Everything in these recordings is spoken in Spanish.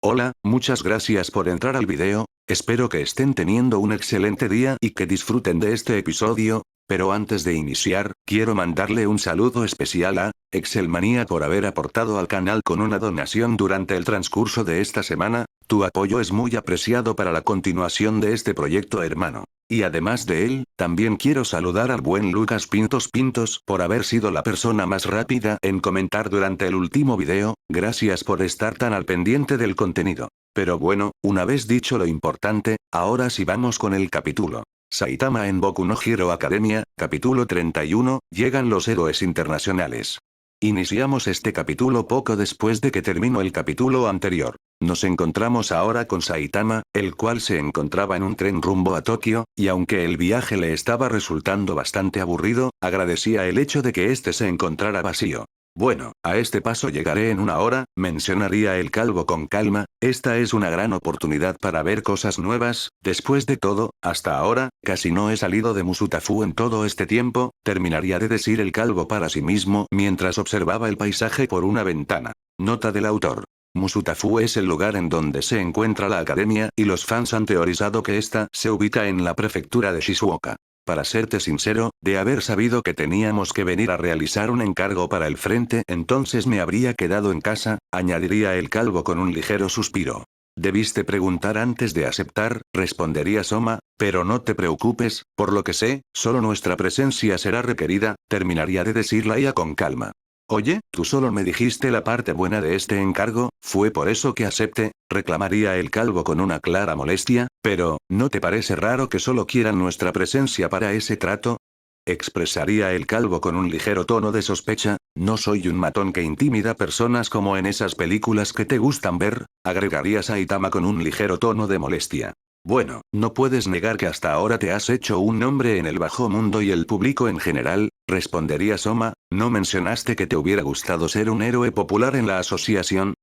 Hola, muchas gracias por entrar al video, espero que estén teniendo un excelente día y que disfruten de este episodio, pero antes de iniciar, quiero mandarle un saludo especial a Excelmanía por haber aportado al canal con una donación durante el transcurso de esta semana, tu apoyo es muy apreciado para la continuación de este proyecto hermano. Y además de él, también quiero saludar al buen Lucas Pintos por haber sido la persona más rápida en comentar durante el último video, gracias por estar tan al pendiente del contenido. Pero bueno, una vez dicho lo importante, ahora sí vamos con el capítulo. Saitama en Boku no Hero Academia, capítulo 31, llegan los héroes internacionales. Iniciamos este capítulo poco después de que terminó el capítulo anterior. Nos encontramos ahora con Saitama, el cual se encontraba en un tren rumbo a Tokio, y aunque el viaje le estaba resultando bastante aburrido, agradecía el hecho de que este se encontrara vacío. Bueno, a este paso llegaré en una hora, mencionaría el calvo con calma, esta es una gran oportunidad para ver cosas nuevas, después de todo, hasta ahora, casi no he salido de Musutafu en todo este tiempo, terminaría de decir el calvo para sí mismo mientras observaba el paisaje por una ventana. Nota del autor. Musutafu es el lugar en donde se encuentra la academia y los fans han teorizado que esta se ubica en la prefectura de Shizuoka. Para serte sincero, de haber sabido que teníamos que venir a realizar un encargo para el frente, entonces me habría quedado en casa, añadiría el calvo con un ligero suspiro. Debiste preguntar antes de aceptar, respondería Soma, pero no te preocupes, por lo que sé, solo nuestra presencia será requerida, terminaría de decir Laia con calma. Oye, tú solo me dijiste la parte buena de este encargo, fue por eso que acepté, reclamaría el calvo con una clara molestia, pero, ¿no te parece raro que solo quieran nuestra presencia para ese trato? Expresaría el calvo con un ligero tono de sospecha, no soy un matón que intimida personas como en esas películas que te gustan ver, agregaría Saitama con un ligero tono de molestia. Bueno, no puedes negar que hasta ahora te has hecho un nombre en el bajo mundo y el público en general, respondería Soma, ¿no mencionaste que te hubiera gustado ser un héroe popular en la asociación?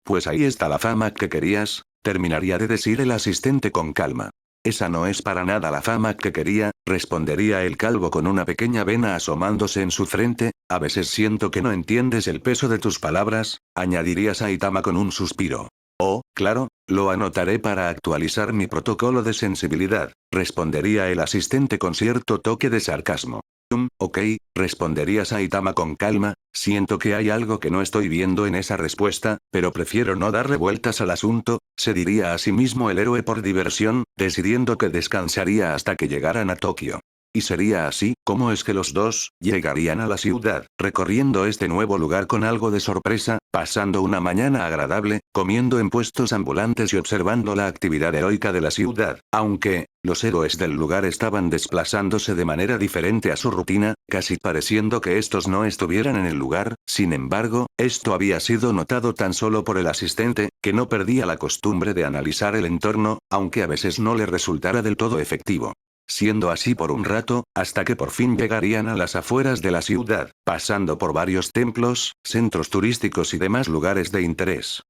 Pues ahí está la fama que querías, terminaría de decir el asistente con calma. Esa no es para nada la fama que quería, respondería el calvo con una pequeña vena asomándose en su frente, a veces siento que no entiendes el peso de tus palabras, añadiría Saitama con un suspiro. Oh, claro, lo anotaré para actualizar mi protocolo de sensibilidad, respondería el asistente con cierto toque de sarcasmo. Ok, respondería Saitama con calma, siento que hay algo que no estoy viendo en esa respuesta, pero prefiero no darle vueltas al asunto, se diría a sí mismo el héroe por diversión, decidiendo que descansaría hasta que llegaran a Tokio. Y sería así, como es que los dos, llegarían a la ciudad, recorriendo este nuevo lugar con algo de sorpresa, pasando una mañana agradable, comiendo en puestos ambulantes y observando la actividad heroica de la ciudad, aunque, los héroes del lugar estaban desplazándose de manera diferente a su rutina, casi pareciendo que estos no estuvieran en el lugar, sin embargo, esto había sido notado tan solo por el asistente, que no perdía la costumbre de analizar el entorno, aunque a veces no le resultara del todo efectivo. Siendo así por un rato, hasta que por fin llegarían a las afueras de la ciudad, pasando por varios templos, centros turísticos y demás lugares de interés.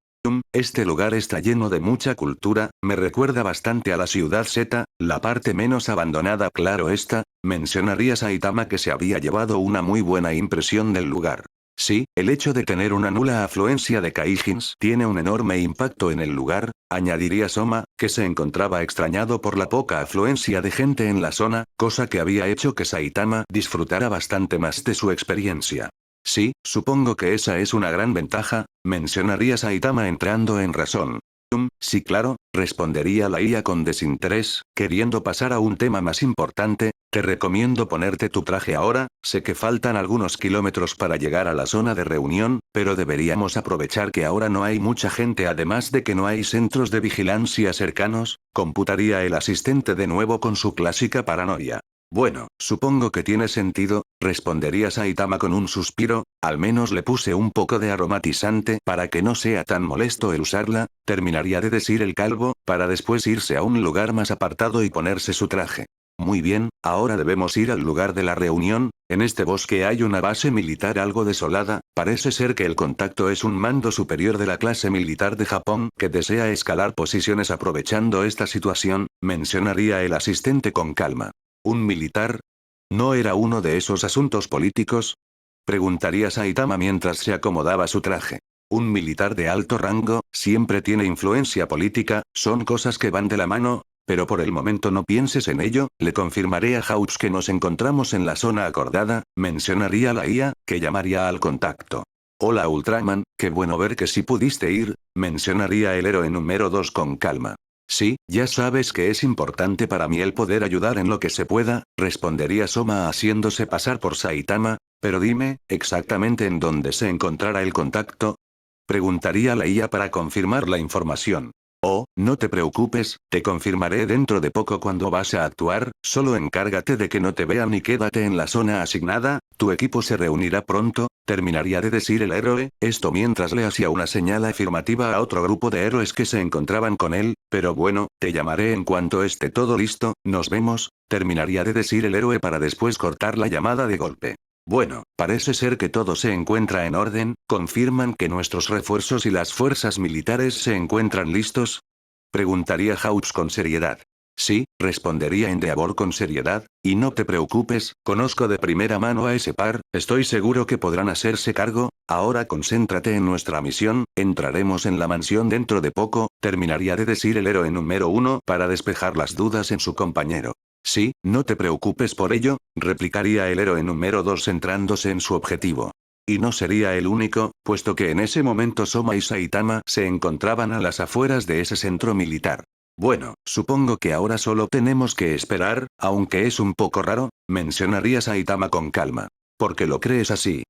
Este lugar está lleno de mucha cultura, me recuerda bastante a la ciudad Z, la parte menos abandonada claro está, mencionaría Saitama que se había llevado una muy buena impresión del lugar. Sí, el hecho de tener una nula afluencia de Kaijins tiene un enorme impacto en el lugar, añadiría Soma, que se encontraba extrañado por la poca afluencia de gente en la zona, cosa que había hecho que Saitama disfrutara bastante más de su experiencia. Sí, supongo que esa es una gran ventaja, mencionaría Saitama entrando en razón. Sí claro, respondería la IA con desinterés, queriendo pasar a un tema más importante, te recomiendo ponerte tu traje ahora, sé que faltan algunos kilómetros para llegar a la zona de reunión, pero deberíamos aprovechar que ahora no hay mucha gente además de que no hay centros de vigilancia cercanos, computaría el asistente de nuevo con su clásica paranoia. Bueno, supongo que tiene sentido, respondería Saitama con un suspiro, al menos le puse un poco de aromatizante para que no sea tan molesto el usarla, terminaría de decir el calvo, para después irse a un lugar más apartado y ponerse su traje. Muy bien, ahora debemos ir al lugar de la reunión, en este bosque hay una base militar algo desolada, parece ser que el contacto es un mando superior de la clase militar de Japón que desea escalar posiciones aprovechando esta situación, mencionaría el asistente con calma. ¿Un militar? ¿No era uno de esos asuntos políticos? Preguntaría Saitama mientras se acomodaba su traje. Un militar de alto rango, siempre tiene influencia política, son cosas que van de la mano, pero por el momento no pienses en ello, le confirmaré a Hawks que nos encontramos en la zona acordada, mencionaría la IA, que llamaría al contacto. Hola Ultraman, qué bueno ver que sí pudiste ir, mencionaría el héroe número 2 con calma. Sí, ya sabes que es importante para mí el poder ayudar en lo que se pueda, respondería Soma haciéndose pasar por Saitama, pero dime, exactamente en dónde se encontrará el contacto. Preguntaría la IA para confirmar la información. Oh, no te preocupes, te confirmaré dentro de poco cuando vas a actuar, solo encárgate de que no te vean y quédate en la zona asignada, tu equipo se reunirá pronto, terminaría de decir el héroe, esto mientras le hacía una señal afirmativa a otro grupo de héroes que se encontraban con él, pero bueno, te llamaré en cuanto esté todo listo, nos vemos, terminaría de decir el héroe para después cortar la llamada de golpe. Bueno, parece ser que todo se encuentra en orden, confirman que nuestros refuerzos y las fuerzas militares se encuentran listos. Preguntaría Hawks con seriedad. Sí, respondería Endeavor con seriedad, y no te preocupes, conozco de primera mano a ese par, estoy seguro que podrán hacerse cargo, ahora concéntrate en nuestra misión, entraremos en la mansión dentro de poco, terminaría de decir el héroe número 1 para despejar las dudas en su compañero. Sí, no te preocupes por ello, replicaría el héroe número 2 centrándose en su objetivo. Y no sería el único, puesto que en ese momento Soma y Saitama se encontraban a las afueras de ese centro militar. Bueno, supongo que ahora solo tenemos que esperar, aunque es un poco raro, mencionaría Saitama con calma. ¿Por qué lo crees así?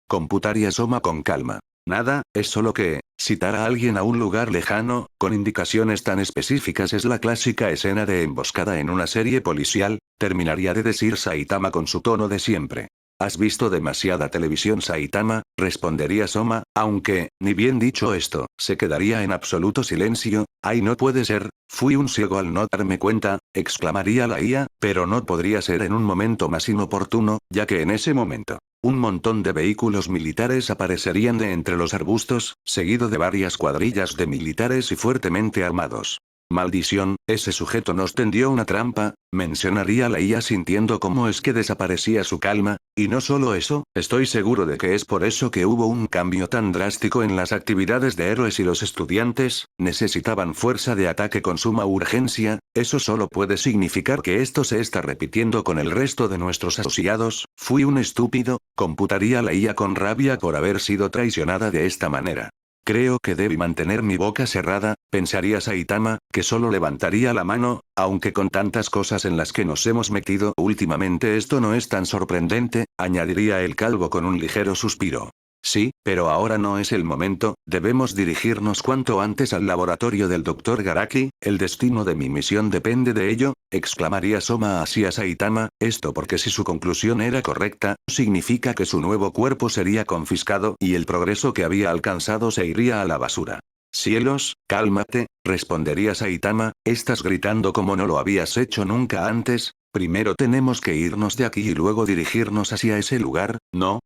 Computaría Soma con calma. Nada, es solo que, citar a alguien a un lugar lejano, con indicaciones tan específicas es la clásica escena de emboscada en una serie policial, terminaría de decir Saitama con su tono de siempre. ¿Has visto demasiada televisión Saitama? Respondería Soma, aunque, ni bien dicho esto, se quedaría en absoluto silencio. Ay, no puede ser, fui un ciego al no darme cuenta, exclamaría la IA, pero no podría ser en un momento más inoportuno, ya que en ese momento, un montón de vehículos militares aparecerían de entre los arbustos, seguido de varias cuadrillas de militares y fuertemente armados. Maldición, ese sujeto nos tendió una trampa, mencionaría la IA sintiendo cómo es que desaparecía su calma, y no solo eso, estoy seguro de que es por eso que hubo un cambio tan drástico en las actividades de héroes y los estudiantes, necesitaban fuerza de ataque con suma urgencia, eso solo puede significar que esto se está repitiendo con el resto de nuestros asociados, fui un estúpido, computaría la IA con rabia por haber sido traicionada de esta manera. Creo que debí mantener mi boca cerrada, pensaría Saitama, que solo levantaría la mano, aunque con tantas cosas en las que nos hemos metido últimamente esto no es tan sorprendente, añadiría el calvo con un ligero suspiro. Sí, pero ahora no es el momento, debemos dirigirnos cuanto antes al laboratorio del Dr. Garaki, el destino de mi misión depende de ello, exclamaría Soma hacia Saitama, esto porque si su conclusión era correcta, significa que su nuevo cuerpo sería confiscado y el progreso que había alcanzado se iría a la basura. Cielos, cálmate, respondería Saitama, estás gritando como no lo habías hecho nunca antes, primero tenemos que irnos de aquí y luego dirigirnos hacia ese lugar, ¿no?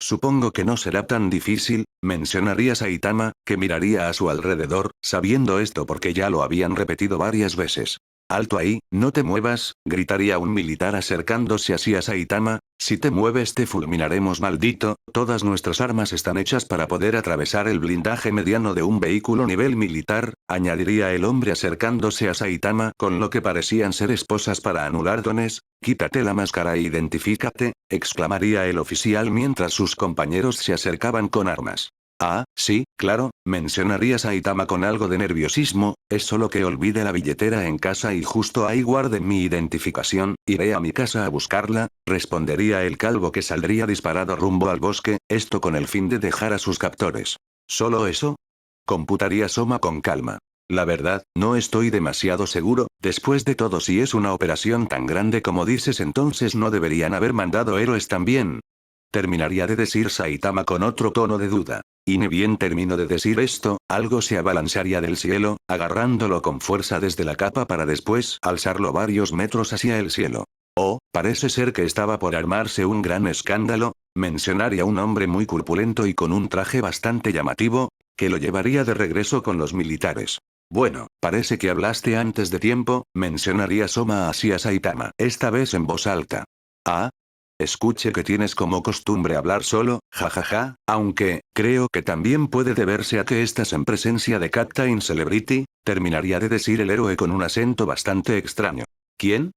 Supongo que no será tan difícil, mencionaría Saitama, que miraría a su alrededor, sabiendo esto porque ya lo habían repetido varias veces. Alto ahí, no te muevas, gritaría un militar acercándose hacia Saitama, si te mueves te fulminaremos maldito, todas nuestras armas están hechas para poder atravesar el blindaje mediano de un vehículo nivel militar, añadiría el hombre acercándose a Saitama con lo que parecían ser esposas para anular dones, quítate la máscara e identifícate, exclamaría el oficial mientras sus compañeros se acercaban con armas. Ah, sí, claro, mencionaría Saitama con algo de nerviosismo, es solo que olvide la billetera en casa y justo ahí guarde mi identificación, iré a mi casa a buscarla, respondería el calvo que saldría disparado rumbo al bosque, esto con el fin de dejar a sus captores. ¿Solo eso? Computaría Soma con calma. La verdad, no estoy demasiado seguro, después de todo si es una operación tan grande como dices entonces no deberían haber mandado héroes también. Terminaría de decir Saitama con otro tono de duda. Y ni bien termino de decir esto, algo se abalanzaría del cielo, agarrándolo con fuerza desde la capa para después alzarlo varios metros hacia el cielo. Oh, parece ser que estaba por armarse un gran escándalo, mencionaría un hombre muy corpulento y con un traje bastante llamativo, que lo llevaría de regreso con los militares. Bueno, parece que hablaste antes de tiempo, mencionaría Soma hacia Saitama, esta vez en voz alta. Ah, Escuche que tienes como costumbre hablar solo, jajaja, aunque, creo que también puede deberse a que estás en presencia de Captain Celebrity, terminaría de decir el héroe con un acento bastante extraño. ¿Quién?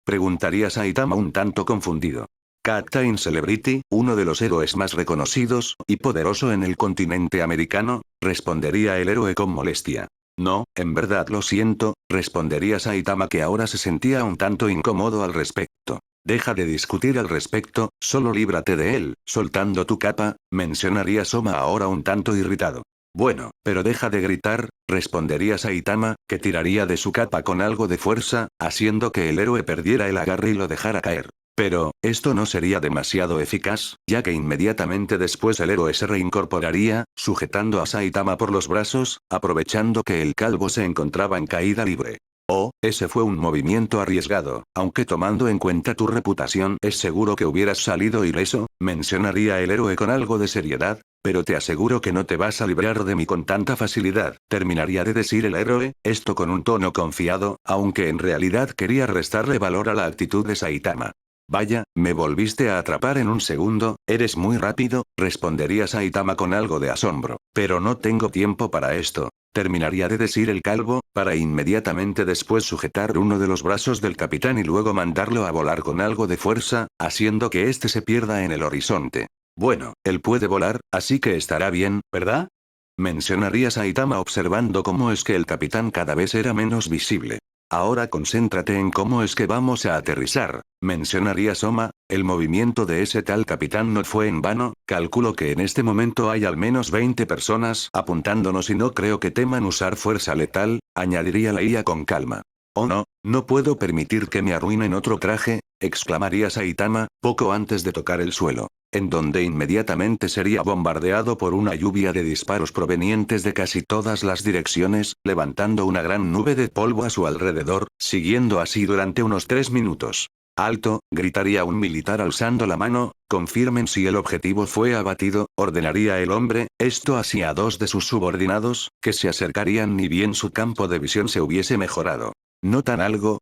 Preguntaría Saitama un tanto confundido. Captain Celebrity, uno de los héroes más reconocidos y poderoso en el continente americano, respondería el héroe con molestia. No, en verdad lo siento, respondería Saitama que ahora se sentía un tanto incómodo al respecto. Deja de discutir al respecto, solo líbrate de él, soltando tu capa, mencionaría Soma ahora un tanto irritado. Bueno, pero deja de gritar, respondería Saitama, que tiraría de su capa con algo de fuerza, haciendo que el héroe perdiera el agarre y lo dejara caer. Pero, esto no sería demasiado eficaz, ya que inmediatamente después el héroe se reincorporaría, sujetando a Saitama por los brazos, aprovechando que el calvo se encontraba en caída libre. Oh, ese fue un movimiento arriesgado, aunque tomando en cuenta tu reputación es seguro que hubieras salido ileso, mencionaría el héroe con algo de seriedad, pero te aseguro que no te vas a librar de mí con tanta facilidad, terminaría de decir el héroe, esto con un tono confiado, aunque en realidad quería restarle valor a la actitud de Saitama. Vaya, me volviste a atrapar en un segundo, eres muy rápido, respondería Saitama con algo de asombro, pero no tengo tiempo para esto. Terminaría de decir el calvo, para inmediatamente después sujetar uno de los brazos del capitán y luego mandarlo a volar con algo de fuerza, haciendo que éste se pierda en el horizonte. Bueno, él puede volar, así que estará bien, ¿verdad? Mencionaría Saitama observando cómo es que el capitán cada vez era menos visible. Ahora concéntrate en cómo es que vamos a aterrizar, mencionaría Soma, el movimiento de ese tal capitán no fue en vano, calculo que en este momento hay al menos 20 personas apuntándonos y no creo que teman usar fuerza letal, añadiría la IA con calma. Oh no, no puedo permitir que me arruinen otro traje, exclamaría Saitama, poco antes de tocar el suelo, en donde inmediatamente sería bombardeado por una lluvia de disparos provenientes de casi todas las direcciones, levantando una gran nube de polvo a su alrededor, siguiendo así durante unos 3 minutos. ¡Alto!, gritaría un militar alzando la mano, confirmen si el objetivo fue abatido, ordenaría el hombre, esto hacia 2 de sus subordinados, que se acercarían ni bien su campo de visión se hubiese mejorado. ¿Notan algo?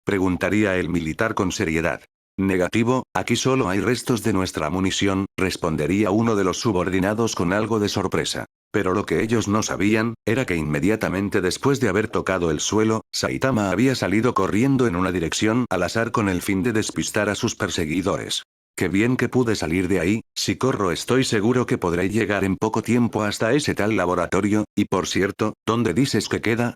Preguntaría el militar con seriedad. Negativo, aquí solo hay restos de nuestra munición, respondería uno de los subordinados con algo de sorpresa. Pero lo que ellos no sabían, era que inmediatamente después de haber tocado el suelo, Saitama había salido corriendo en una dirección al azar con el fin de despistar a sus perseguidores. Qué bien que pude salir de ahí, si corro estoy seguro que podré llegar en poco tiempo hasta ese tal laboratorio, y por cierto, ¿dónde dices que queda?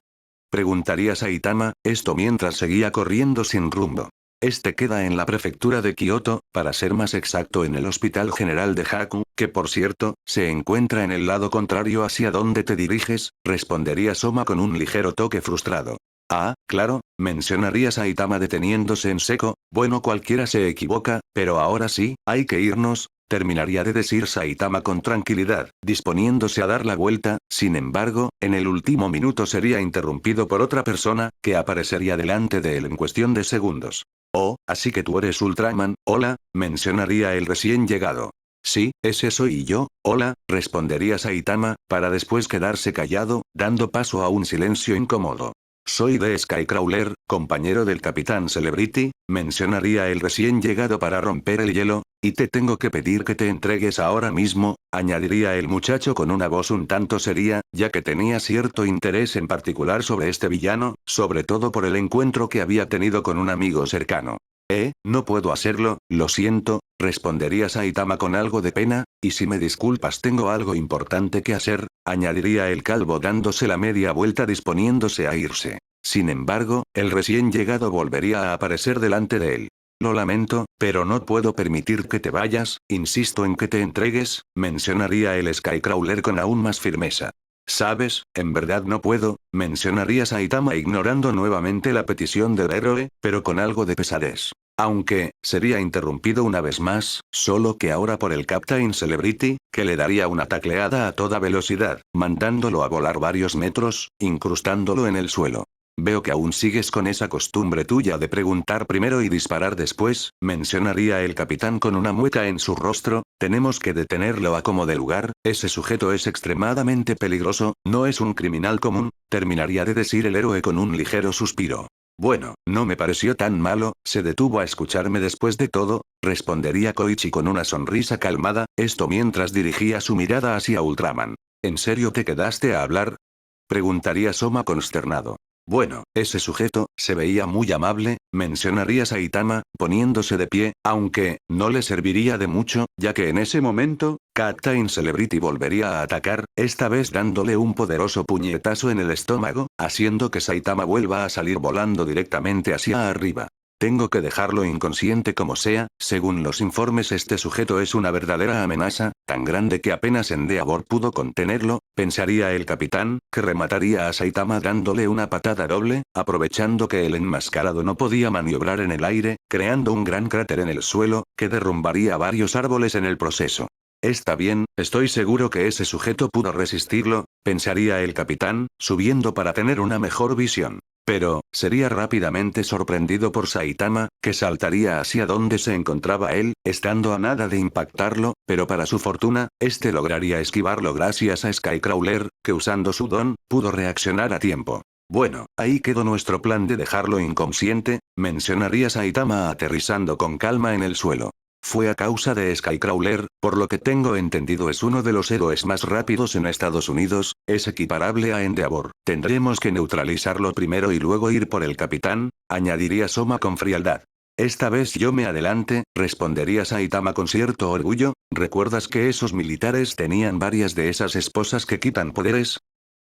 Preguntaría Saitama, esto mientras seguía corriendo sin rumbo. Este queda en la prefectura de Kioto, para ser más exacto en el Hospital General de Haku, que por cierto, se encuentra en el lado contrario hacia donde te diriges, respondería Soma con un ligero toque frustrado. Ah, claro, mencionaría Saitama deteniéndose en seco, bueno cualquiera se equivoca, pero ahora sí, hay que irnos, terminaría de decir Saitama con tranquilidad, disponiéndose a dar la vuelta, sin embargo, en el último minuto sería interrumpido por otra persona, que aparecería delante de él en cuestión de segundos. Oh, así que tú eres Ultraman, hola, mencionaría el recién llegado. Sí, ese soy yo, hola, respondería Saitama, para después quedarse callado, dando paso a un silencio incómodo. Soy de Skycrawler, compañero del Capitán Celebrity, mencionaría el recién llegado para romper el hielo, y te tengo que pedir que te entregues ahora mismo, añadiría el muchacho con una voz un tanto seria, ya que tenía cierto interés en particular sobre este villano, sobre todo por el encuentro que había tenido con un amigo cercano. No puedo hacerlo, lo siento, respondería Saitama con algo de pena, y si me disculpas tengo algo importante que hacer, añadiría el calvo dándose la media vuelta disponiéndose a irse. Sin embargo, el recién llegado volvería a aparecer delante de él. Lo lamento, pero no puedo permitir que te vayas, insisto en que te entregues, mencionaría el Skycrawler con aún más firmeza. ¿Sabes? En verdad no puedo, mencionaría Saitama ignorando nuevamente la petición del héroe, pero con algo de pesadez. Aunque, sería interrumpido una vez más, solo que ahora por el Captain Celebrity, que le daría una tacleada a toda velocidad, mandándolo a volar varios metros, incrustándolo en el suelo. Veo que aún sigues con esa costumbre tuya de preguntar primero y disparar después, mencionaría el capitán con una mueca en su rostro, tenemos que detenerlo a como de lugar, ese sujeto es extremadamente peligroso, no es un criminal común, terminaría de decir el héroe con un ligero suspiro. Bueno, no me pareció tan malo, se detuvo a escucharme después de todo, respondería Koichi con una sonrisa calmada, esto mientras dirigía su mirada hacia Ultraman. ¿En serio te quedaste a hablar? Preguntaría Soma consternado. Bueno, ese sujeto, se veía muy amable, mencionaría Saitama, poniéndose de pie, aunque, no le serviría de mucho, ya que en ese momento, Captain Celebrity volvería a atacar, esta vez dándole un poderoso puñetazo en el estómago, haciendo que Saitama vuelva a salir volando directamente hacia arriba. Tengo que dejarlo inconsciente como sea, según los informes este sujeto es una verdadera amenaza, tan grande que apenas Endeavor pudo contenerlo, pensaría el capitán, que remataría a Saitama dándole una patada doble, aprovechando que el enmascarado no podía maniobrar en el aire, creando un gran cráter en el suelo, que derrumbaría varios árboles en el proceso. Está bien, estoy seguro que ese sujeto pudo resistirlo, pensaría el capitán, subiendo para tener una mejor visión. Pero, sería rápidamente sorprendido por Saitama, que saltaría hacia donde se encontraba él, estando a nada de impactarlo, pero para su fortuna, este lograría esquivarlo gracias a Skycrawler, que usando su don, pudo reaccionar a tiempo. Bueno, ahí quedó nuestro plan de dejarlo inconsciente, mencionaría Saitama aterrizando con calma en el suelo. Fue a causa de Skycrawler, por lo que tengo entendido es uno de los héroes más rápidos en Estados Unidos, es equiparable a Endeavor. Tendremos que neutralizarlo primero y luego ir por el capitán, añadiría Soma con frialdad. Esta vez yo me adelante, respondería Saitama con cierto orgullo, ¿recuerdas que esos militares tenían varias de esas esposas que quitan poderes?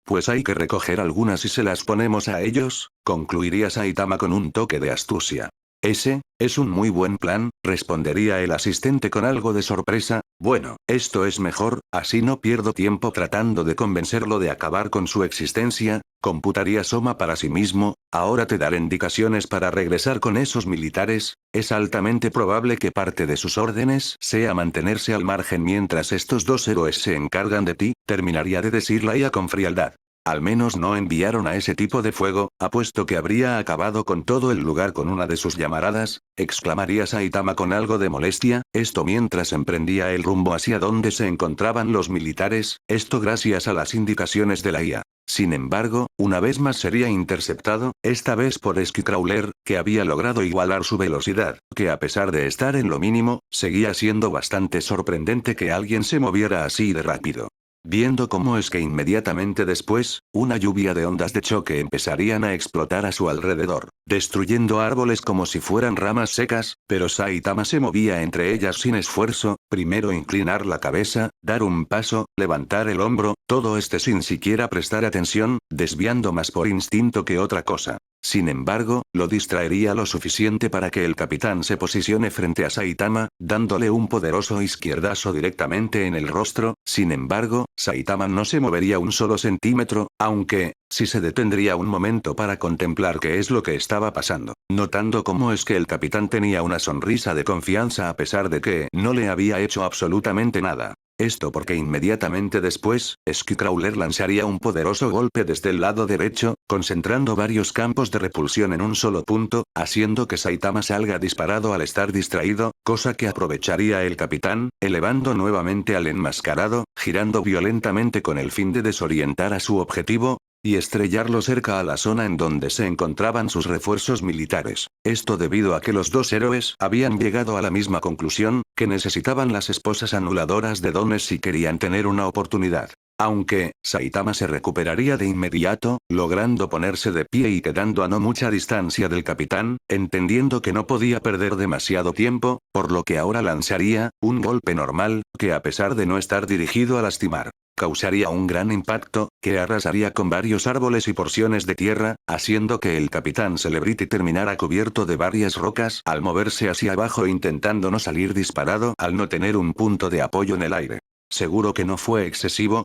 Pues hay que recoger algunas y se las ponemos a ellos, concluiría Saitama con un toque de astucia. Ese, es un muy buen plan, respondería el asistente con algo de sorpresa, bueno, esto es mejor, así no pierdo tiempo tratando de convencerlo de acabar con su existencia, computaría Soma para sí mismo, ahora te daré indicaciones para regresar con esos militares, es altamente probable que parte de sus órdenes sea mantenerse al margen mientras estos dos héroes se encargan de ti, terminaría de decir Laia con frialdad. Al menos no enviaron a ese tipo de fuego, apuesto que habría acabado con todo el lugar con una de sus llamaradas, exclamaría Saitama con algo de molestia, esto mientras emprendía el rumbo hacia donde se encontraban los militares, esto gracias a las indicaciones de la IA. Sin embargo, una vez más sería interceptado, esta vez por Skycrawler, que había logrado igualar su velocidad, que a pesar de estar en lo mínimo, seguía siendo bastante sorprendente que alguien se moviera así de rápido. Viendo cómo es que inmediatamente después, una lluvia de ondas de choque empezarían a explotar a su alrededor, destruyendo árboles como si fueran ramas secas, pero Saitama se movía entre ellas sin esfuerzo, primero inclinar la cabeza, dar un paso, levantar el hombro, todo sin siquiera prestar atención, desviando más por instinto que otra cosa. Sin embargo, lo distraería lo suficiente para que el capitán se posicione frente a Saitama, dándole un poderoso izquierdazo directamente en el rostro, sin embargo, Saitama no se movería un solo centímetro, aunque, sí se detendría un momento para contemplar qué es lo que estaba pasando, notando cómo es que el capitán tenía una sonrisa de confianza a pesar de que no le había hecho absolutamente nada. Esto porque inmediatamente después, Skycrawler lanzaría un poderoso golpe desde el lado derecho, concentrando varios campos de repulsión en un solo punto, haciendo que Saitama salga disparado al estar distraído, cosa que aprovecharía el capitán, elevando nuevamente al enmascarado, girando violentamente con el fin de desorientar a su objetivo, y estrellarlo cerca a la zona en donde se encontraban sus refuerzos militares. Esto debido a que los dos héroes habían llegado a la misma conclusión, que necesitaban las esposas anuladoras de dones si querían tener una oportunidad. Aunque, Saitama se recuperaría de inmediato, logrando ponerse de pie y quedando a no mucha distancia del capitán, entendiendo que no podía perder demasiado tiempo, por lo que ahora lanzaría un golpe normal, que a pesar de no estar dirigido a lastimar, causaría un gran impacto, que arrasaría con varios árboles y porciones de tierra, haciendo que el capitán Celebrity terminara cubierto de varias rocas al moverse hacia abajo intentando no salir disparado al no tener un punto de apoyo en el aire. ¿Seguro que no fue excesivo?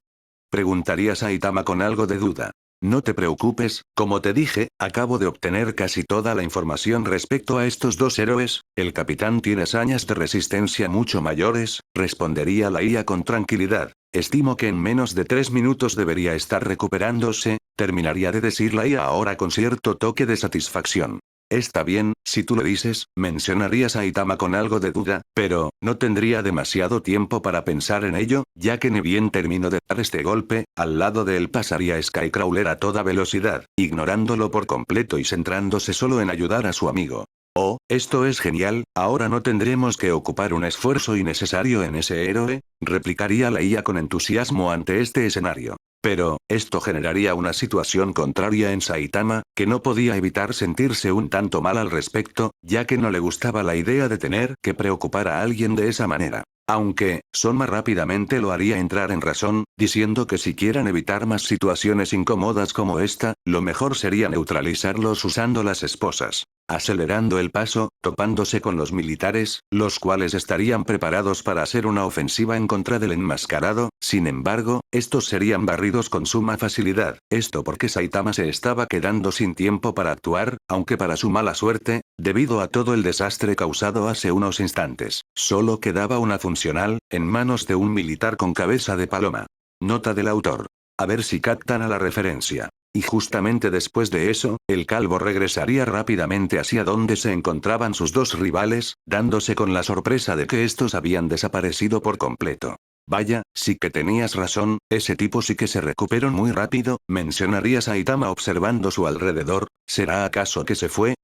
Preguntaría Saitama con algo de duda. No te preocupes, como te dije, acabo de obtener casi toda la información respecto a estos dos héroes, el capitán tiene hazañas de resistencia mucho mayores, respondería la IA con tranquilidad. Estimo que en menos de 3 minutos debería estar recuperándose, terminaría de decir la IA ahora con cierto toque de satisfacción. Está bien, si tú lo dices, mencionaría Saitama con algo de duda, pero, no tendría demasiado tiempo para pensar en ello, ya que ni bien termino de dar este golpe, al lado de él pasaría Skycrawler a toda velocidad, ignorándolo por completo y centrándose solo en ayudar a su amigo. Oh, esto es genial, ahora no tendremos que ocupar un esfuerzo innecesario en ese héroe, replicaría la IA con entusiasmo ante este escenario. Pero, esto generaría una situación contraria en Saitama, que no podía evitar sentirse un tanto mal al respecto, ya que no le gustaba la idea de tener que preocupar a alguien de esa manera. Aunque, Soma rápidamente lo haría entrar en razón, diciendo que si quieren evitar más situaciones incómodas como esta, lo mejor sería neutralizarlos usando las esposas. Acelerando el paso, topándose con los militares, los cuales estarían preparados para hacer una ofensiva en contra del enmascarado, sin embargo, estos serían barridos con suma facilidad, esto porque Saitama se estaba quedando sin tiempo para actuar, aunque para su mala suerte, debido a todo el desastre causado hace unos instantes, solo quedaba una funcional, en manos de un militar con cabeza de paloma. Nota del autor. A ver si captan a la referencia. Y justamente después de eso, el calvo regresaría rápidamente hacia donde se encontraban sus dos rivales, dándose con la sorpresa de que estos habían desaparecido por completo. Vaya, sí que tenías razón, ese tipo sí que se recuperó muy rápido, mencionaría Saitama observando su alrededor, ¿será acaso que se fue?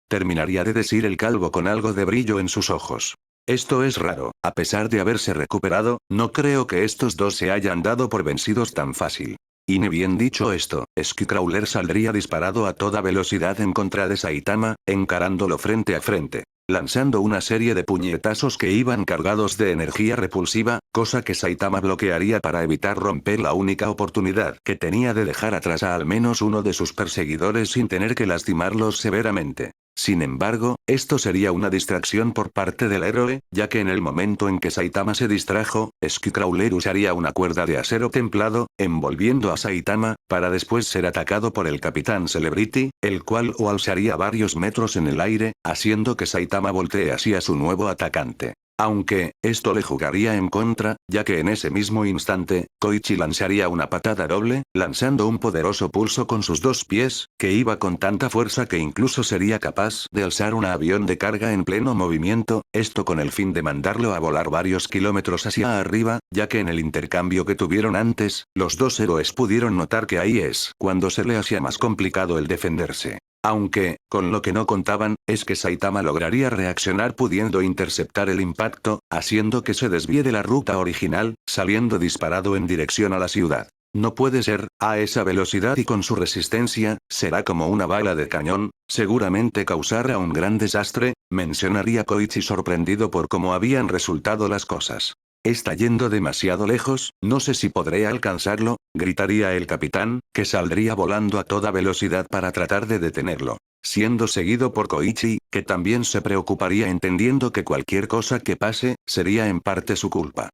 Terminaría de decir el calvo con algo de brillo en sus ojos. Esto es raro, a pesar de haberse recuperado, no creo que estos dos se hayan dado por vencidos tan fácil. Y ni bien dicho esto, Skycrawler saldría disparado a toda velocidad en contra de Saitama, encarándolo frente a frente, lanzando una serie de puñetazos que iban cargados de energía repulsiva, cosa que Saitama bloquearía para evitar romper la única oportunidad que tenía de dejar atrás a al menos uno de sus perseguidores sin tener que lastimarlos severamente. Sin embargo, esto sería una distracción por parte del héroe, ya que en el momento en que Saitama se distrajo, Skycrawler usaría una cuerda de acero templado, envolviendo a Saitama, para después ser atacado por el Capitán Celebrity, el cual lo alzaría varios metros en el aire, haciendo que Saitama voltee hacia su nuevo atacante. Aunque, esto le jugaría en contra, ya que en ese mismo instante, Koichi lanzaría una patada doble, lanzando un poderoso pulso con sus dos pies, que iba con tanta fuerza que incluso sería capaz de alzar un avión de carga en pleno movimiento, esto con el fin de mandarlo a volar varios kilómetros hacia arriba, ya que en el intercambio que tuvieron antes, los dos héroes pudieron notar que ahí es cuando se le hacía más complicado el defenderse. Aunque, con lo que no contaban, es que Saitama lograría reaccionar pudiendo interceptar el impacto, haciendo que se desvíe de la ruta original, saliendo disparado en dirección a la ciudad. No puede ser, a esa velocidad y con su resistencia, será como una bala de cañón, seguramente causará un gran desastre, mencionaría Koichi sorprendido por cómo habían resultado las cosas. Está yendo demasiado lejos, no sé si podré alcanzarlo, gritaría el capitán, que saldría volando a toda velocidad para tratar de detenerlo. Siendo seguido por Koichi, que también se preocuparía entendiendo que cualquier cosa que pase, sería en parte su culpa.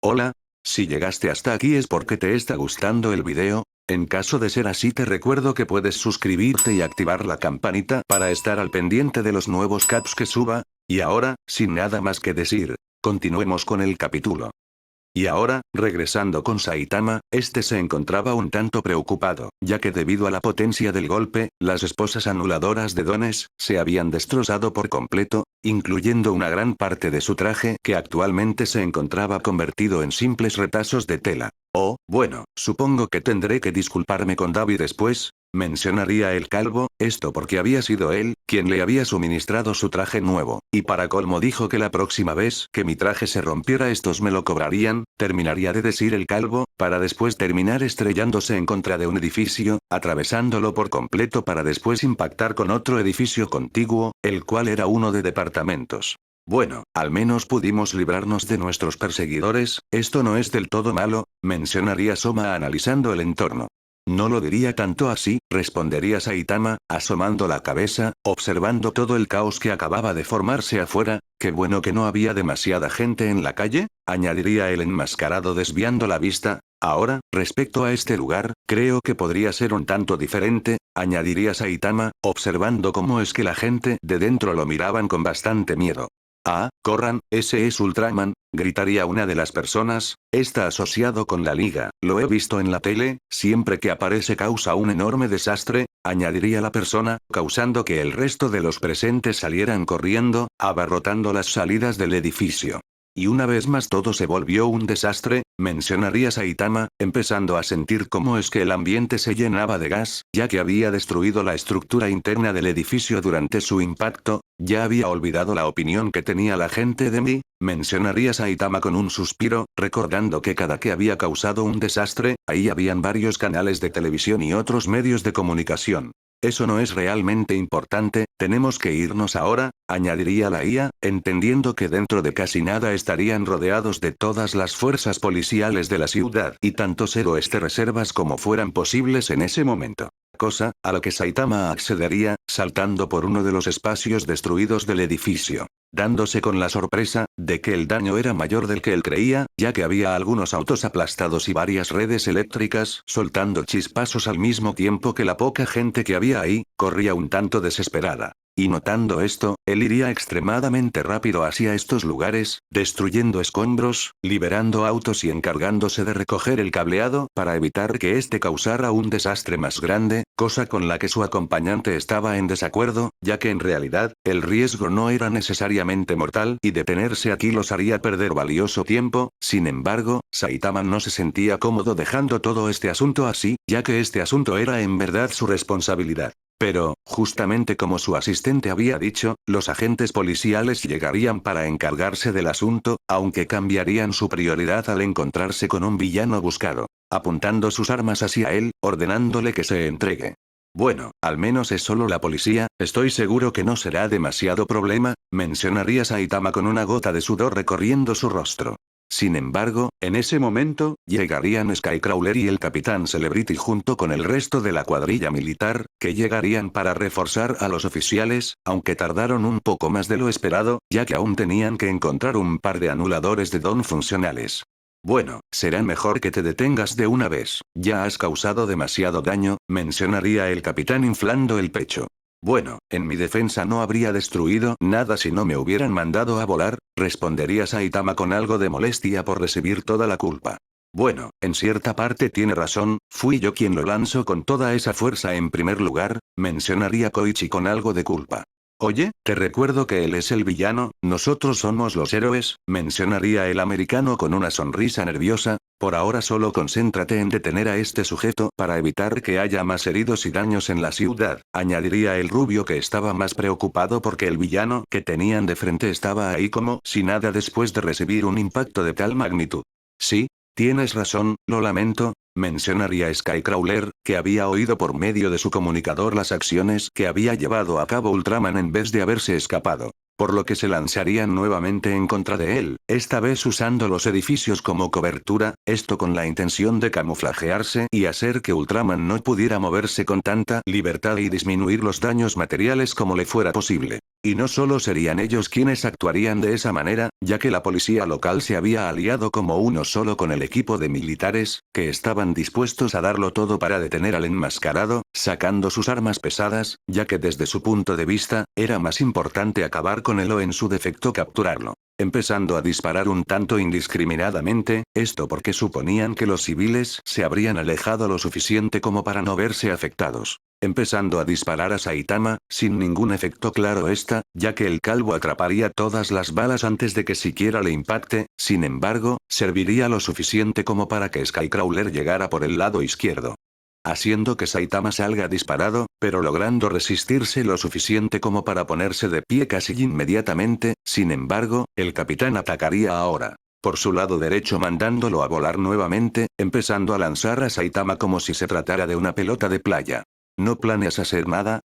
Hola, si llegaste hasta aquí es porque te está gustando el video, en caso de ser así te recuerdo que puedes suscribirte y activar la campanita para estar al pendiente de los nuevos caps que suba, y ahora, sin nada más que decir, continuemos con el capítulo. Y ahora, regresando con Saitama, este se encontraba un tanto preocupado, ya que debido a la potencia del golpe, las esposas anuladoras de dones, se habían destrozado por completo, incluyendo una gran parte de su traje que actualmente se encontraba convertido en simples retazos de tela. Oh, bueno, supongo que tendré que disculparme con David después, mencionaría el calvo, esto porque había sido él, quien le había suministrado su traje nuevo, y para colmo dijo que la próxima vez que mi traje se rompiera estos me lo cobrarían, terminaría de decir el calvo, para después terminar estrellándose en contra de un edificio, atravesándolo por completo para después impactar con otro edificio contiguo, el cual era uno de departamentos. Bueno, al menos pudimos librarnos de nuestros perseguidores, esto no es del todo malo, mencionaría Soma analizando el entorno. No lo diría tanto así, respondería Saitama, asomando la cabeza, observando todo el caos que acababa de formarse afuera, qué bueno que no había demasiada gente en la calle, añadiría el enmascarado desviando la vista. Ahora, respecto a este lugar, creo que podría ser un tanto diferente, añadiría Saitama, observando cómo es que la gente de dentro lo miraban con bastante miedo. Ah, corran, ese es Ultraman, gritaría una de las personas, está asociado con la liga, lo he visto en la tele, siempre que aparece causa un enorme desastre, añadiría la persona, causando que el resto de los presentes salieran corriendo, abarrotando las salidas del edificio. Y una vez más todo se volvió un desastre, mencionaría Saitama, empezando a sentir cómo es que el ambiente se llenaba de gas, ya que había destruido la estructura interna del edificio durante su impacto, ya había olvidado la opinión que tenía la gente de mí, mencionaría Saitama con un suspiro, recordando que cada que había causado un desastre, ahí habían varios canales de televisión y otros medios de comunicación. Eso no es realmente importante, tenemos que irnos ahora, añadiría la IA, entendiendo que dentro de casi nada estarían rodeados de todas las fuerzas policiales de la ciudad y tantos héroes de reservas como fueran posibles en ese momento. Cosa, a lo que Saitama accedería, saltando por uno de los espacios destruidos del edificio, dándose con la sorpresa, de que el daño era mayor del que él creía, ya que había algunos autos aplastados y varias redes eléctricas, soltando chispazos al mismo tiempo que la poca gente que había ahí, corría un tanto desesperada. Y notando esto, él iría extremadamente rápido hacia estos lugares, destruyendo escombros, liberando autos y encargándose de recoger el cableado para evitar que este causara un desastre más grande, cosa con la que su acompañante estaba en desacuerdo, ya que en realidad, el riesgo no era necesariamente mortal y detenerse aquí los haría perder valioso tiempo, sin embargo, Saitama no se sentía cómodo dejando todo este asunto así, ya que este asunto era en verdad su responsabilidad. Pero, justamente como su asistente había dicho, los agentes policiales llegarían para encargarse del asunto, aunque cambiarían su prioridad al encontrarse con un villano buscado, apuntando sus armas hacia él, ordenándole que se entregue. Bueno, al menos es solo la policía, estoy seguro que no será demasiado problema, mencionaría Saitama con una gota de sudor recorriendo su rostro. Sin embargo, en ese momento, llegarían Skycrawler y el Capitán Celebrity junto con el resto de la cuadrilla militar, que llegarían para reforzar a los oficiales, aunque tardaron un poco más de lo esperado, ya que aún tenían que encontrar un par de anuladores de don funcionales. Bueno, será mejor que te detengas de una vez, ya has causado demasiado daño, mencionaría el capitán inflando el pecho. Bueno, en mi defensa no habría destruido nada si no me hubieran mandado a volar, respondería Saitama con algo de molestia por recibir toda la culpa. Bueno, en cierta parte tiene razón, fui yo quien lo lanzó con toda esa fuerza en primer lugar, mencionaría Koichi con algo de culpa. Oye, te recuerdo que él es el villano, nosotros somos los héroes, mencionaría el americano con una sonrisa nerviosa, por ahora solo concéntrate en detener a este sujeto para evitar que haya más heridos y daños en la ciudad, añadiría el rubio que estaba más preocupado porque el villano que tenían de frente estaba ahí como si nada después de recibir un impacto de tal magnitud. Sí, tienes razón, lo lamento, mencionaría Skycrawler, que había oído por medio de su comunicador las acciones que había llevado a cabo Ultraman en vez de haberse escapado. Por lo que se lanzarían nuevamente en contra de él, esta vez usando los edificios como cobertura, esto con la intención de camuflajearse y hacer que Ultraman no pudiera moverse con tanta libertad y disminuir los daños materiales como le fuera posible. Y no solo serían ellos quienes actuarían de esa manera, ya que la policía local se había aliado como uno solo con el equipo de militares, que estaban dispuestos a darlo todo para detener al enmascarado, sacando sus armas pesadas, ya que desde su punto de vista, era más importante acabar con él o en su defecto capturarlo. Empezando a disparar un tanto indiscriminadamente, esto porque suponían que los civiles se habrían alejado lo suficiente como para no verse afectados. Empezando a disparar a Saitama, sin ningún efecto claro ya que el calvo atraparía todas las balas antes de que siquiera le impacte, sin embargo, serviría lo suficiente como para que Skycrawler llegara por el lado izquierdo, haciendo que Saitama salga disparado, pero logrando resistirse lo suficiente como para ponerse de pie casi inmediatamente, sin embargo, el capitán atacaría ahora por su lado derecho mandándolo a volar nuevamente, empezando a lanzar a Saitama como si se tratara de una pelota de playa. ¿No planeas hacer nada?,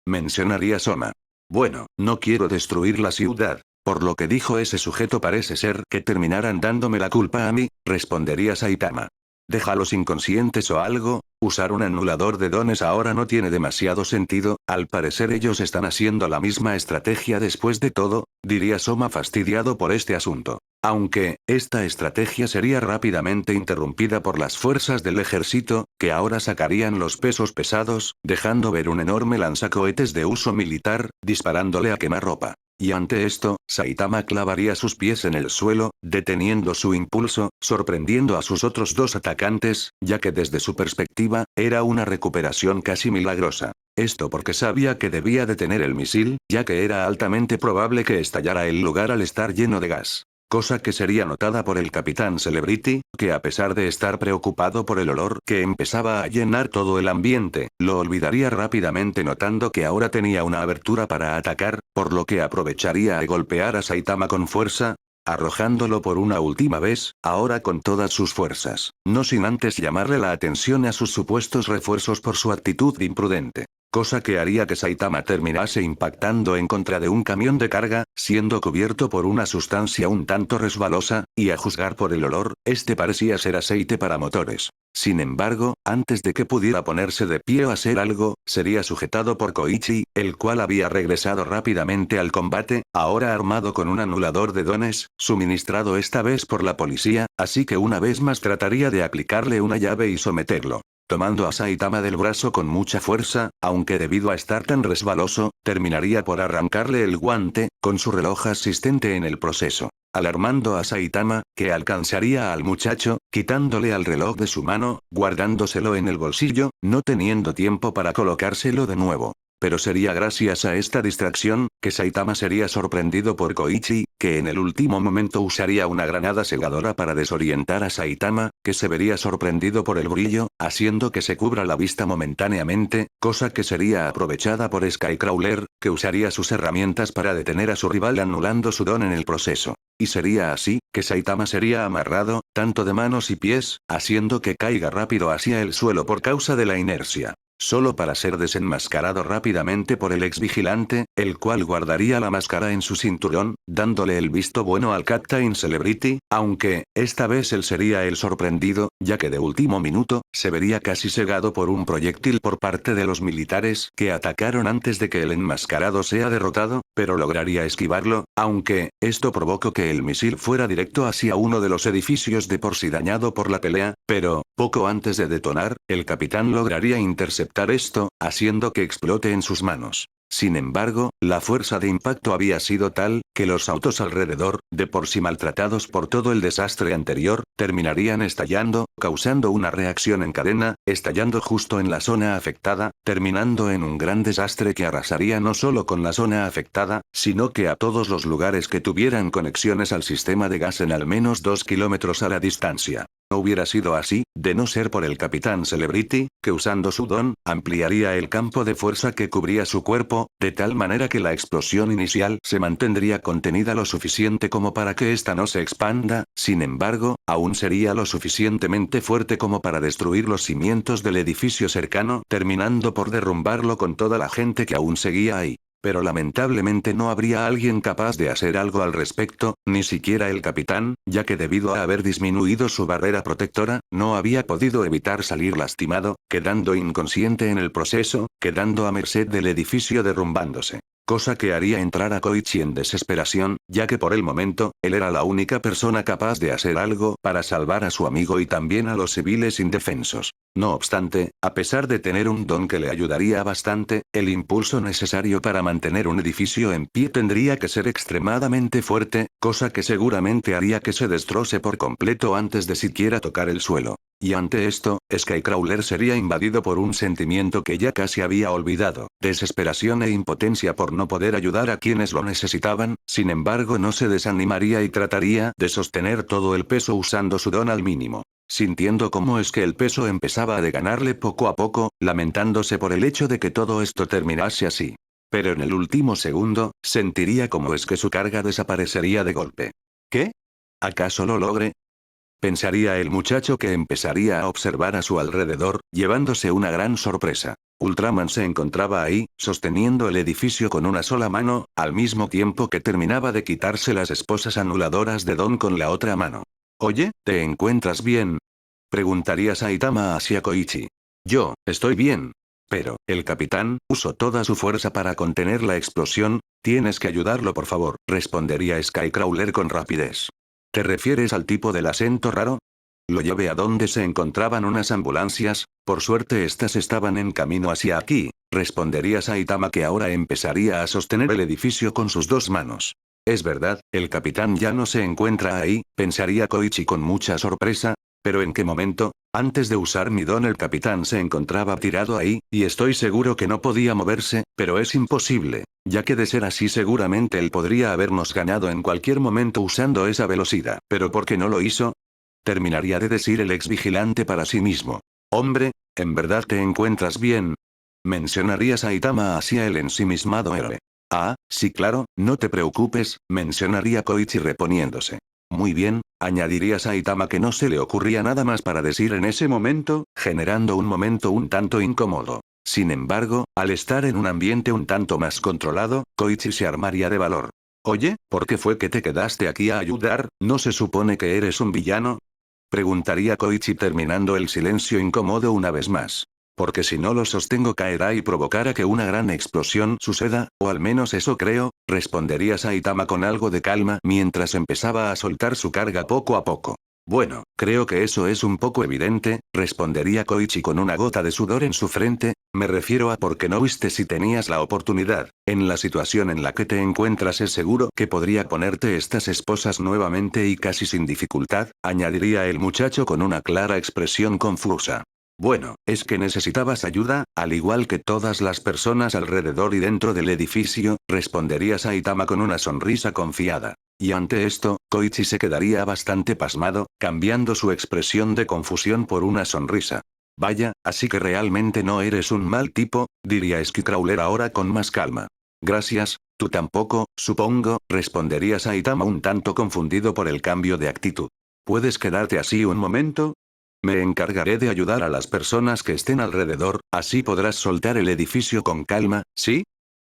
mencionaría Soma. Bueno, no quiero destruir la ciudad. Por lo que dijo ese sujeto parece ser que terminarán dándome la culpa a mí, respondería Saitama. Déjalos inconscientes o algo, usar un anulador de dones ahora no tiene demasiado sentido, al parecer ellos están haciendo la misma estrategia después de todo, diría Soma fastidiado por este asunto. Aunque, esta estrategia sería rápidamente interrumpida por las fuerzas del ejército, que ahora sacarían los pesos pesados, dejando ver un enorme lanzacohetes de uso militar, disparándole a quemarropa. Y ante esto, Saitama clavaría sus pies en el suelo, deteniendo su impulso, sorprendiendo a sus otros dos atacantes, ya que desde su perspectiva, era una recuperación casi milagrosa. Esto porque sabía que debía detener el misil, ya que era altamente probable que estallara el lugar al estar lleno de gas. Cosa que sería notada por el Capitán Celebrity, que a pesar de estar preocupado por el olor que empezaba a llenar todo el ambiente, lo olvidaría rápidamente notando que ahora tenía una abertura para atacar, por lo que aprovecharía a golpear a Saitama con fuerza, arrojándolo por una última vez, ahora con todas sus fuerzas, no sin antes llamarle la atención a sus supuestos refuerzos por su actitud imprudente. Cosa que haría que Saitama terminase impactando en contra de un camión de carga, siendo cubierto por una sustancia un tanto resbalosa, y a juzgar por el olor, este parecía ser aceite para motores. Sin embargo, antes de que pudiera ponerse de pie o hacer algo, sería sujetado por Koichi, el cual había regresado rápidamente al combate, ahora armado con un anulador de dones, suministrado esta vez por la policía, así que una vez más trataría de aplicarle una llave y someterlo. Tomando a Saitama del brazo con mucha fuerza, aunque debido a estar tan resbaloso, terminaría por arrancarle el guante, con su reloj asistente en el proceso. Alarmando a Saitama, que alcanzaría al muchacho, quitándole al reloj de su mano, guardándoselo en el bolsillo, no teniendo tiempo para colocárselo de nuevo. Pero sería gracias a esta distracción, que Saitama sería sorprendido por Koichi, que en el último momento usaría una granada cegadora para desorientar a Saitama, que se vería sorprendido por el brillo, haciendo que se cubra la vista momentáneamente, cosa que sería aprovechada por Skycrawler, que usaría sus herramientas para detener a su rival anulando su don en el proceso. Y sería así, que Saitama sería amarrado, tanto de manos y pies, haciendo que caiga rápido hacia el suelo por causa de la inercia. Solo para ser desenmascarado rápidamente por el ex vigilante, el cual guardaría la máscara en su cinturón, dándole el visto bueno al Captain Celebrity, aunque, esta vez él sería el sorprendido, ya que de último minuto, se vería casi cegado por un proyectil por parte de los militares que atacaron antes de que el enmascarado sea derrotado, pero lograría esquivarlo, aunque, esto provocó que el misil fuera directo hacia uno de los edificios de por sí dañado por la pelea, pero, poco antes de detonar, el capitán lograría interceptar esto, haciendo que explote en sus manos. Sin embargo, la fuerza de impacto había sido tal, que los autos alrededor, de por sí maltratados por todo el desastre anterior, terminarían estallando, causando una reacción en cadena, estallando justo en la zona afectada, terminando en un gran desastre que arrasaría no solo con la zona afectada, sino que a todos los lugares que tuvieran conexiones al sistema de gas en al menos 2 kilómetros a la distancia. No hubiera sido así, de no ser por el Capitán Celebrity, que usando su don, ampliaría el campo de fuerza que cubría su cuerpo, de tal manera que la explosión inicial se mantendría contenida lo suficiente como para que ésta no se expanda, sin embargo, aún sería lo suficientemente fuerte como para destruir los cimientos del edificio cercano, terminando por derrumbarlo con toda la gente que aún seguía ahí. Pero lamentablemente no habría alguien capaz de hacer algo al respecto, ni siquiera el capitán, ya que debido a haber disminuido su barrera protectora, no había podido evitar salir lastimado, quedando inconsciente en el proceso, quedando a merced del edificio derrumbándose. Cosa que haría entrar a Koichi en desesperación, ya que por el momento, él era la única persona capaz de hacer algo para salvar a su amigo y también a los civiles indefensos. No obstante, a pesar de tener un don que le ayudaría bastante, el impulso necesario para mantener un edificio en pie tendría que ser extremadamente fuerte, cosa que seguramente haría que se destroce por completo antes de siquiera tocar el suelo. Y ante esto, Skycrawler sería invadido por un sentimiento que ya casi había olvidado, desesperación e impotencia por no poder ayudar a quienes lo necesitaban, sin embargo no se desanimaría y trataría de sostener todo el peso usando su don al mínimo. Sintiendo cómo es que el peso empezaba a ganarle poco a poco, lamentándose por el hecho de que todo esto terminase así. Pero en el último segundo, sentiría cómo es que su carga desaparecería de golpe. ¿Qué? ¿Acaso lo logre? Pensaría el muchacho que empezaría a observar a su alrededor, llevándose una gran sorpresa. Ultraman se encontraba ahí, sosteniendo el edificio con una sola mano, al mismo tiempo que terminaba de quitarse las esposas anuladoras de Don con la otra mano. Oye, ¿te encuentras bien? Preguntaría Saitama hacia Koichi. Yo, estoy bien. Pero, el capitán, usó toda su fuerza para contener la explosión, tienes que ayudarlo por favor, respondería Skycrawler con rapidez. ¿Te refieres al tipo del acento raro? Lo llevé a donde se encontraban unas ambulancias, por suerte estas estaban en camino hacia aquí, respondería Saitama, que ahora empezaría a sostener el edificio con sus dos manos. Es verdad, el capitán ya no se encuentra ahí, pensaría Koichi con mucha sorpresa. ¿Pero en qué momento? Antes de usar mi don el capitán se encontraba tirado ahí, y estoy seguro que no podía moverse, pero es imposible, ya que de ser así seguramente él podría habernos ganado en cualquier momento usando esa velocidad. ¿Pero por qué no lo hizo? Terminaría de decir el ex vigilante para sí mismo. Hombre, ¿en verdad te encuentras bien? Mencionaría Saitama hacia el ensimismado héroe. Ah, sí, claro, no te preocupes, mencionaría Koichi reponiéndose. Muy bien, añadiría Saitama, que no se le ocurría nada más para decir en ese momento, generando un momento un tanto incómodo. Sin embargo, al estar en un ambiente un tanto más controlado, Koichi se armaría de valor. Oye, ¿por qué fue que te quedaste aquí a ayudar? ¿No se supone que eres un villano? Preguntaría Koichi, terminando el silencio incómodo una vez más. Porque si no lo sostengo caerá y provocará que una gran explosión suceda, o al menos eso creo, respondería Saitama con algo de calma mientras empezaba a soltar su carga poco a poco. Bueno, creo que eso es un poco evidente, respondería Koichi con una gota de sudor en su frente. Me refiero a por qué no viste si tenías la oportunidad. En la situación en la que te encuentras es seguro que podría ponerte estas esposas nuevamente y casi sin dificultad, añadiría el muchacho con una clara expresión confusa. Bueno, es que necesitabas ayuda, al igual que todas las personas alrededor y dentro del edificio, respondería Saitama con una sonrisa confiada. Y ante esto, Koichi se quedaría bastante pasmado, cambiando su expresión de confusión por una sonrisa. Vaya, así que realmente no eres un mal tipo, diría Skycrawler ahora con más calma. Gracias, tú tampoco, supongo, respondería Saitama un tanto confundido por el cambio de actitud. ¿Puedes quedarte así un momento? Me encargaré de ayudar a las personas que estén alrededor, así podrás soltar el edificio con calma, ¿sí?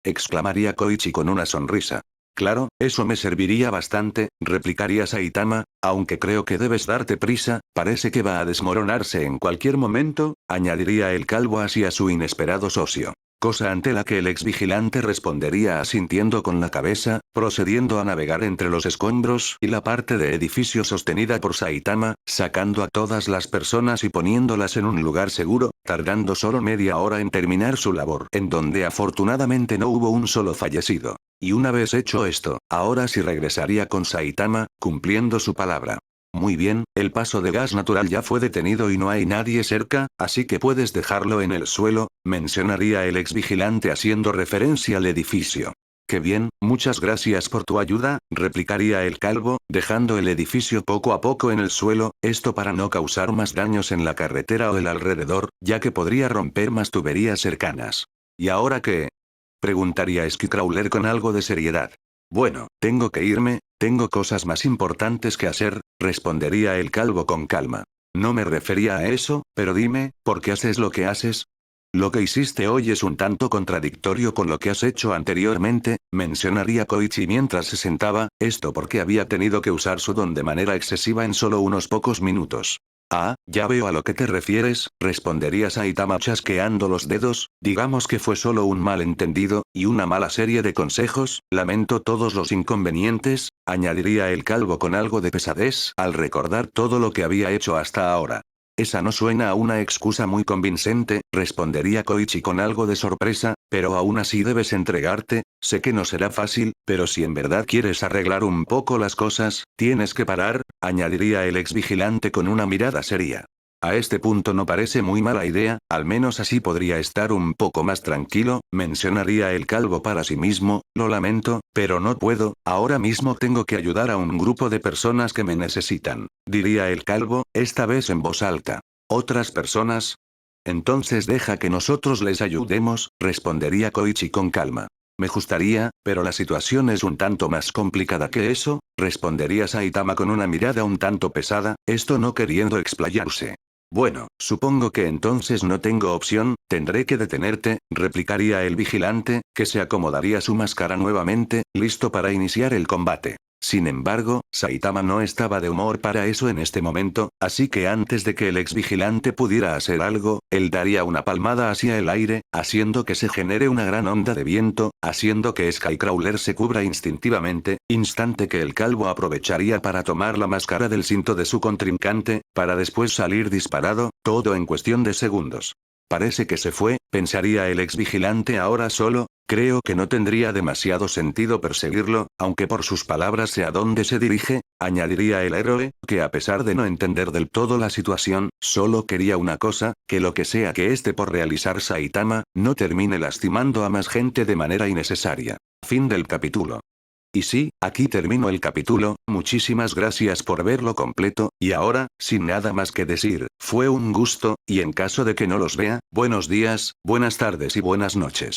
Exclamaría Koichi con una sonrisa. Claro, eso me serviría bastante, replicaría Saitama, aunque creo que debes darte prisa, parece que va a desmoronarse en cualquier momento, añadiría el calvo hacia su inesperado socio. Cosa ante la que el ex vigilante respondería asintiendo con la cabeza, procediendo a navegar entre los escombros y la parte de edificio sostenida por Saitama, sacando a todas las personas y poniéndolas en un lugar seguro, tardando solo media hora en terminar su labor, en donde afortunadamente no hubo un solo fallecido. Y una vez hecho esto, ahora sí regresaría con Saitama, cumpliendo su palabra. Muy bien, el paso de gas natural ya fue detenido y no hay nadie cerca, así que puedes dejarlo en el suelo, mencionaría el ex vigilante haciendo referencia al edificio. Qué bien, muchas gracias por tu ayuda, replicaría el calvo, dejando el edificio poco a poco en el suelo, esto para no causar más daños en la carretera o el alrededor, ya que podría romper más tuberías cercanas. ¿Y ahora qué? Preguntaría Skycrawler con algo de seriedad. Bueno, tengo que irme, tengo cosas más importantes que hacer, respondería el calvo con calma. No me refería a eso, pero dime, ¿por qué haces lo que haces? Lo que hiciste hoy es un tanto contradictorio con lo que has hecho anteriormente, mencionaría Koichi mientras se sentaba, esto porque había tenido que usar su don de manera excesiva en solo unos pocos minutos. Ah, ya veo a lo que te refieres, respondería Saitama chasqueando los dedos, digamos que fue solo un malentendido, y una mala serie de consejos, lamento todos los inconvenientes, añadiría el calvo con algo de pesadez al recordar todo lo que había hecho hasta ahora. Esa no suena a una excusa muy convincente, respondería Koichi con algo de sorpresa, pero aún así debes entregarte, sé que no será fácil, pero si en verdad quieres arreglar un poco las cosas, tienes que parar, añadiría el ex vigilante con una mirada seria. A este punto no parece muy mala idea, al menos así podría estar un poco más tranquilo, mencionaría el calvo para sí mismo, lo lamento, pero no puedo, ahora mismo tengo que ayudar a un grupo de personas que me necesitan, diría el calvo, esta vez en voz alta. ¿Otras personas? Entonces deja que nosotros les ayudemos, respondería Koichi con calma. Me gustaría, pero la situación es un tanto más complicada que eso, respondería Saitama con una mirada un tanto pesada, esto no queriendo explayarse. Bueno, supongo que entonces no tengo opción, tendré que detenerte, replicaría el vigilante, que se acomodaría su máscara nuevamente, listo para iniciar el combate. Sin embargo, Saitama no estaba de humor para eso en este momento, así que antes de que el ex vigilante pudiera hacer algo, él daría una palmada hacia el aire, haciendo que se genere una gran onda de viento, haciendo que Skycrawler se cubra instintivamente, instante que el calvo aprovecharía para tomar la máscara del cinto de su contrincante, para después salir disparado, todo en cuestión de segundos. Parece que se fue, Pensaría el ex vigilante ahora solo, creo que no tendría demasiado sentido perseguirlo, aunque por sus palabras sé a dónde se dirige, añadiría el héroe, que a pesar de no entender del todo la situación, solo quería una cosa, que lo que sea que esté por realizar Saitama, no termine lastimando a más gente de manera innecesaria. Fin del capítulo. Y sí, aquí termino el capítulo, muchísimas gracias por verlo completo, y ahora, sin nada más que decir, fue un gusto, y en caso de que no los vea, buenos días, buenas tardes y buenas noches.